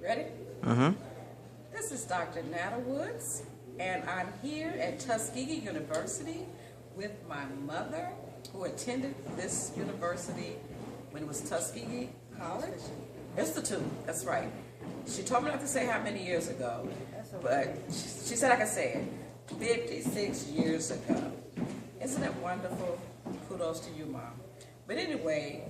Ready? Mm-hmm. This is Dr. NatalineWoods, and I'm here at Tuskegee University with my mother, who attended this university when it was Tuskegee College. Institute, that's right. She told me not to say how many years ago, but she said I could say it. 56 years ago. Isn't it wonderful? Kudos to you, Mom. But anyway,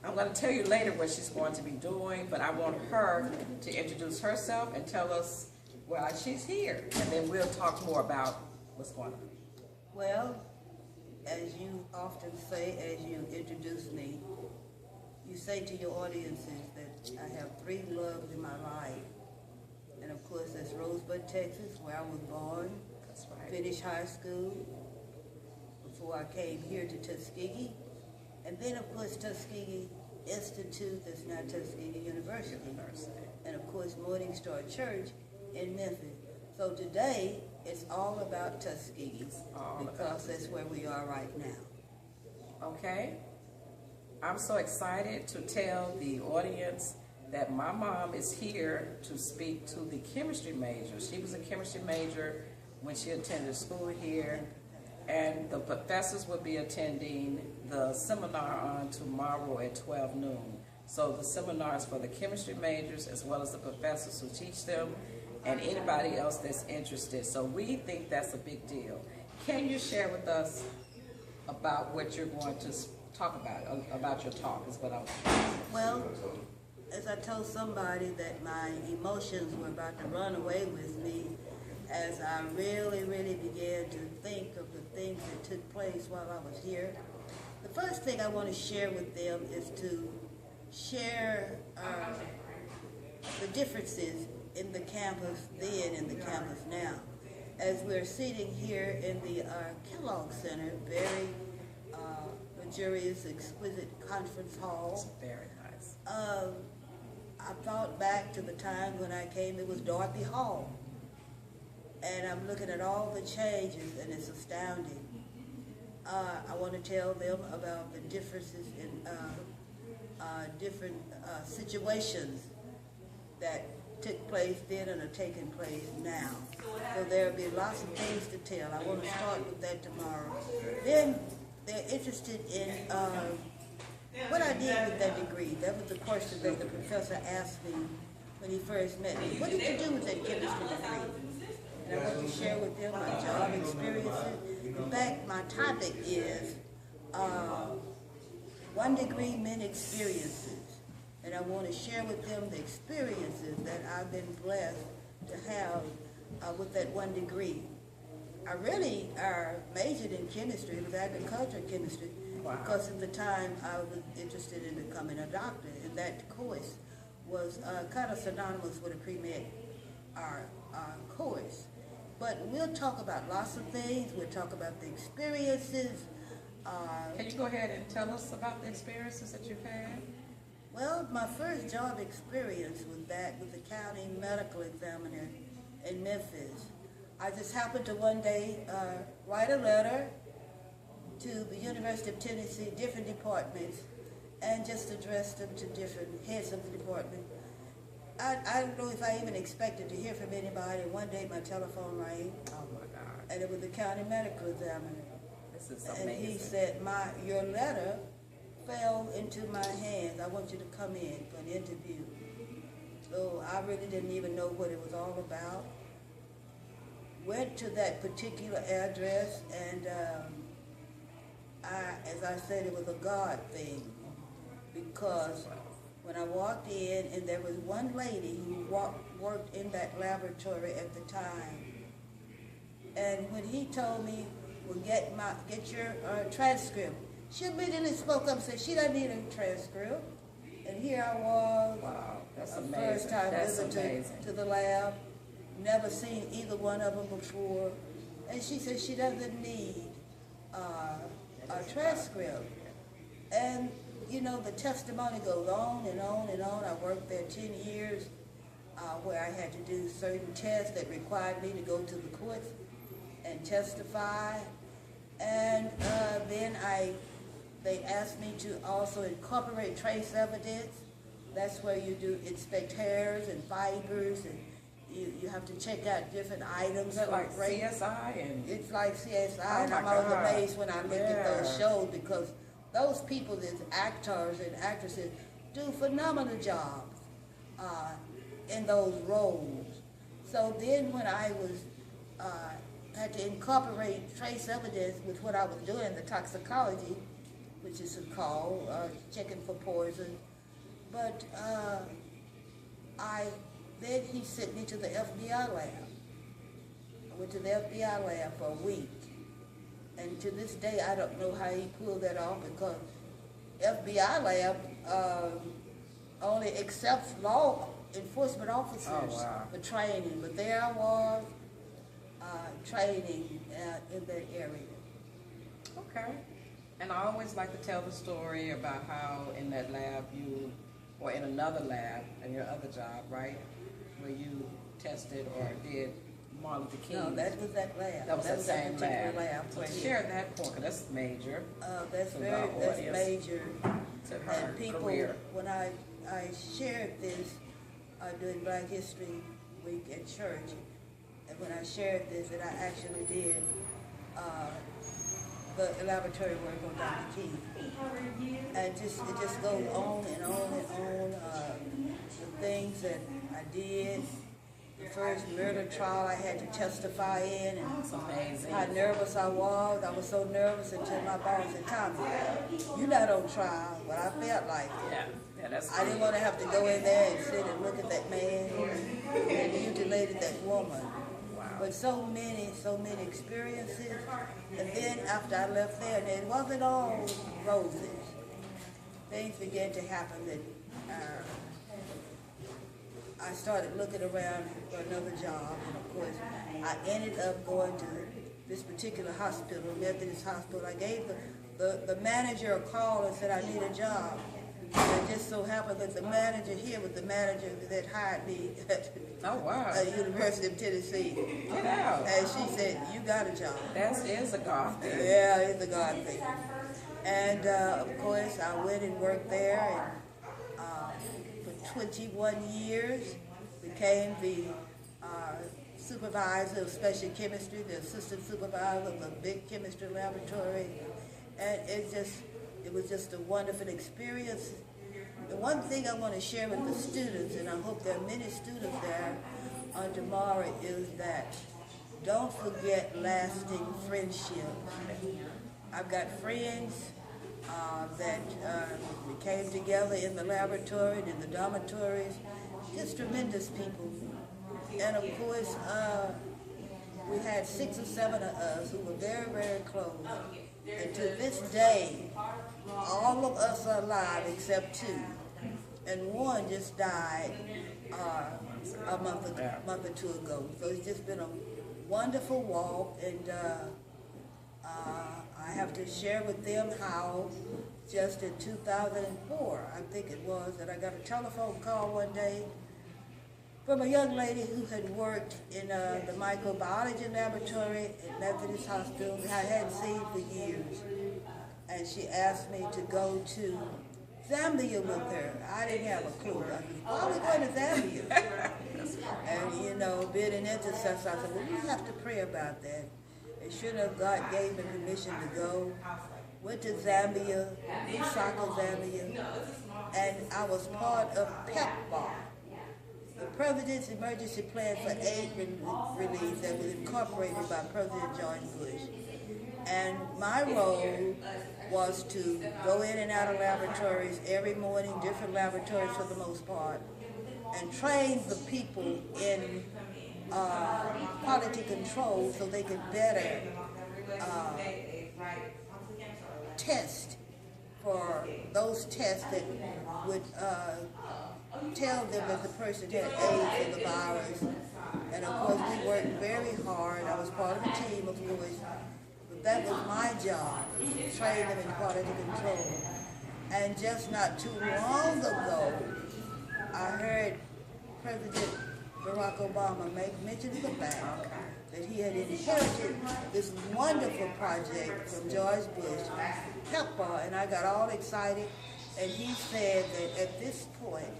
I'm going to tell you later what she's going to be doing, but I want her to introduce herself and tell us why she's here, and then we'll talk more about what's going on. Well, as you often say, as you introduce me, you say to your audiences that I have three loves in my life. And of course, that's Rosebud, Texas, where I was born. That's right. Finished high school before I came here to Tuskegee. And then, of course, Tuskegee Institute, that's now Tuskegee University. And, of course, Morning Star Church in Memphis. So today, it's all about Tuskegee because that's where we are right now. Okay. I'm so excited to tell the audience that my mom is here to speak to the chemistry major. She was a chemistry major when she attended school here, and the professors will be attending the seminar on tomorrow at 12 noon. So the seminar is for the chemistry majors as well as the professors who teach them and anybody else that's interested. So we think that's a big deal. Can you share with us about what you're going to talk about your talk is what I'm Well, as I told somebody that my emotions were about to run away with me as I really began to think of the things that took place while I was here. The first thing I want to share with them is to share the differences in the campus then and the campus now. As we're sitting here in the Kellogg Center, very luxurious, exquisite conference hall. It's very nice. I thought back to the time when I came, it was Dorothy Hall. And I'm looking at all the changes, and it's astounding. I want to tell them about the differences in different situations that took place then and are taking place now. So there'll be lots of things to tell. I want to start with that tomorrow. Then they're interested in what I did with that degree. That was the question that the professor asked me when he first met me. What did you do with that chemistry degree? And I want to share with them my job experiences. In fact, my topic is 1 degree men experiences. And I want to share with them the experiences that I've been blessed to have with that 1 degree. I really majored in chemistry, it was agricultural chemistry, because at the time I was interested in becoming a doctor, and that course was kind of synonymous with a pre-med course. But we'll talk about lots of things. We'll talk about the experiences. Can you go ahead and tell us about the experiences that you've had? Well, my first job experience was the county medical examiner in Memphis. I just happened to one day write a letter to the University of Tennessee, different departments, and just address them to different heads of the department. I don't know if I even expected to hear from anybody. One day my telephone rang. Oh my God. And it was the county medical examiner. This is amazing. And he said, your letter fell into my hands. I want you to come in for an interview. So I really didn't even know what it was all about. Went to that particular address, and as I said, it was a God thing, because when I walked in, and there was one lady who worked in that laboratory at the time, and when he told me, well, get your transcript, she immediately spoke up and said she doesn't need a transcript. And here I was, wow, that's a amazing. first time That's visitor amazing. to the lab, never seen either one of them before, and she said she doesn't need a transcript. And you know, the testimony goes on and on and on. I worked there 10 years where I had to do certain tests that required me to go to the courts and testify. And then they asked me to also incorporate trace evidence That's where you do inspect hairs and fibers, and you have to check out different items. Is that like CSI? And it's like CSI, oh, and I'm always amazed when I look at those shows, because those people, these actors and actresses, do phenomenal jobs in those roles. So then when I was had to incorporate trace evidence with what I was doing, the toxicology, which is called checking for poison. But then he sent me to the FBI lab. I went to the FBI lab for a week. And to this day, I don't know how he pulled that off, because FBI lab only accepts law enforcement officers for training. But there I was, training in that area. Okay. And I always like to tell the story about how in that lab or in another lab, in your other job, right, where you tested or did Martin Luther King. No, that was that lab. That was that same lab. So share that point, 'cause that's major. That's major. To her and people, career. when I shared this during Black History Week at church, and when I shared this, that I actually did the laboratory work on Dr. King. And it just goes on and on and on. The things that I did, the first murder trial I had to testify in, and how nervous I was. I was so nervous until my boss said, "Tommie, you're not on trial," but I felt like it. I didn't want to have to go in there and sit and look at that man and mutilated that woman. But so many experiences. And then after I left there, and it wasn't all roses. Things began to happen that I started looking around for another job. And of course, I ended up going to this particular hospital, Methodist Hospital. I gave the manager a call and said, "I need a job." And it just so happened that the manager here was the manager that hired me at the University of Tennessee. Get out. And she said, "You got a job." That is a God thing. Yeah, it's a God thing. And of course, I went and worked there and, for 21 years, became the supervisor of special chemistry, the assistant supervisor of the big chemistry laboratory. And it was just a wonderful experience. The one thing I want to share with the students, and I hope there are many students there on tomorrow, is that don't forget lasting friendships. I've got friends that we came together in the laboratory and in the dormitories, just tremendous people. And of course, we had 6 or 7 of us who were very, very close. And to this day, all of us are alive except 2. And one just died a month or 2 ago. So it's just been a wonderful walk, and I have to share with them how just in 2004, I think it was, that I got a telephone call one day from a young lady who had worked in the microbiology laboratory at Methodist Hospital that I hadn't seen for years. And she asked me to go to Zambia with her. I didn't have a clue. I said, "Why are we going to Zambia?" And, being an intercessor, I said, "Well, we have to pray about that." And sure enough, God gave me permission to go. Went to Zambia, Lusaka, Zambia, and I was part of PEPFAR, the President's Emergency Plan for Aid Relief, that was incorporated by President George Bush. And my role was to go in and out of laboratories every morning, different laboratories for the most part, and train the people in quality control so they could better test for those tests that would tell them that the person had AIDS or the virus. And of course, we worked very hard. I was part of a team, of course. That was my job, to train them in quality control. And just not too long ago, I heard President Barack Obama make mention of the fact that he had inherited this wonderful project from George Bush, PEPFAR, and I got all excited. And he said that at this point,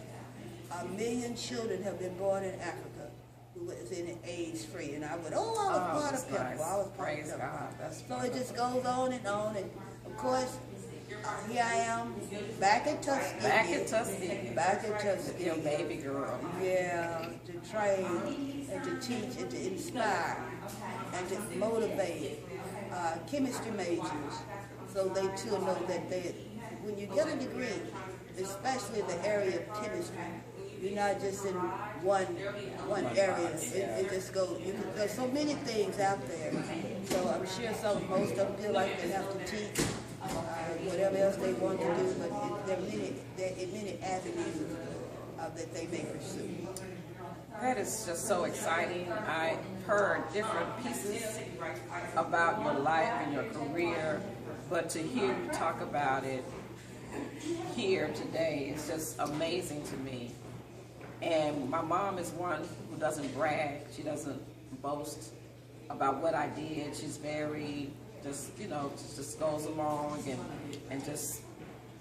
1 million children have been born in Africa who was in AIDS-free. And I went, I was part of Pepper. Nice. I was part Praise of God. Pepper. That's So it just goes on. And of course, here I am, back at Tuskegee. Back at Tuskegee. Back at Tuskegee. Your baby girl. Yeah, to train and to teach and to inspire and to motivate chemistry majors, so they too know that when you get a degree, especially in the area of chemistry, you're not just in one area. It just goes. There's so many things out there. So I'm sure most of them feel like they have to teach whatever else they want to do, but there are many avenues that they may pursue. That is just so exciting. I heard different pieces about your life and your career, but to hear you talk about it here today is just amazing to me. And my mom is one who doesn't brag. She doesn't boast about what I did. She's very just goes along and just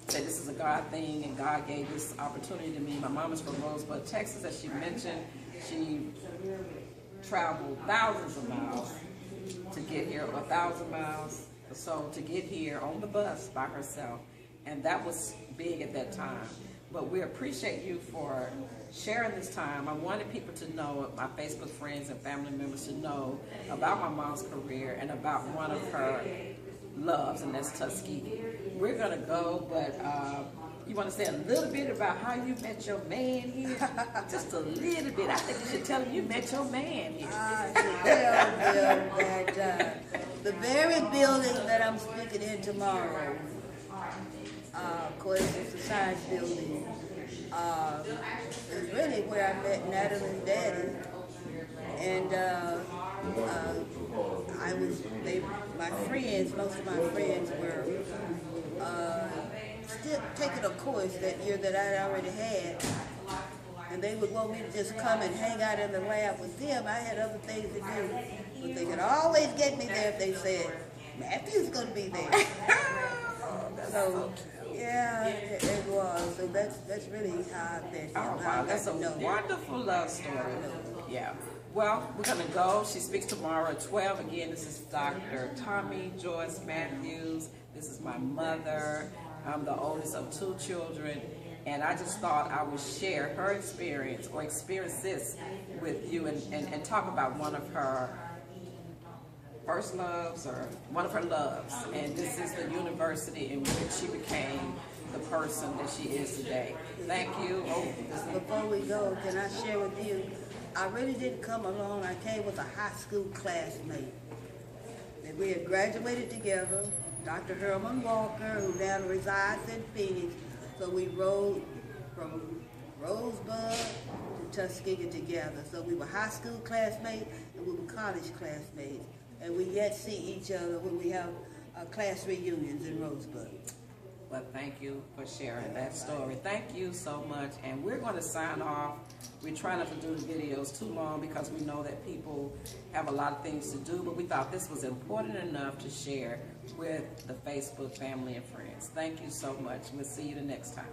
say this is a God thing and God gave this opportunity to me. My mom is from Rosebud, Texas, as she mentioned. She traveled thousands of miles to get here, 1,000 miles or so to get here on the bus by herself. And that was big at that time. But we appreciate you for sharing this time. I wanted people to know, my Facebook friends and family members to know about my mom's career and about one of her loves, and that's Tuskegee. We're going to go, but you want to say a little bit about how you met your man here? Just a little bit. I think you should tell him you met your man here. I should tell them that the very building that I'm speaking in tomorrow, of course, it's a science building. It's really where I met Natalie's daddy, and my friends, most of my friends were still taking a course that year that I already had, and they would want me to just come and hang out in the lab with them. I had other things to do, but they could always get me there if they said, Matthew's going to be there. So, yeah, it was. So that's really how I met him. Oh, wow, that's a wonderful love story. Yeah. Well, we're going to go. She speaks tomorrow at 12. Again, this is Dr. Tommie Matthews. This is my mother. I'm the oldest of 2 children. And I just thought I would share her experience or experiences with you and talk about one of her first loves or one of her loves. And this is the university in which she became the person that she is today. Thank you. Before we go, can I share with you, I really didn't come alone. I came with a high school classmate. And we had graduated together, Dr. Herman Walker, who now resides in Phoenix. So we rode from Rosebud to Tuskegee together. So we were high school classmates and we were college classmates. And we yet see each other when we have class reunions in Rosebud. Well, thank you for sharing that story. Thank you so much. And we're going to sign off. We try not to do the videos too long because we know that people have a lot of things to do, but we thought this was important enough to share with the Facebook family and friends. Thank you so much. We'll see you the next time.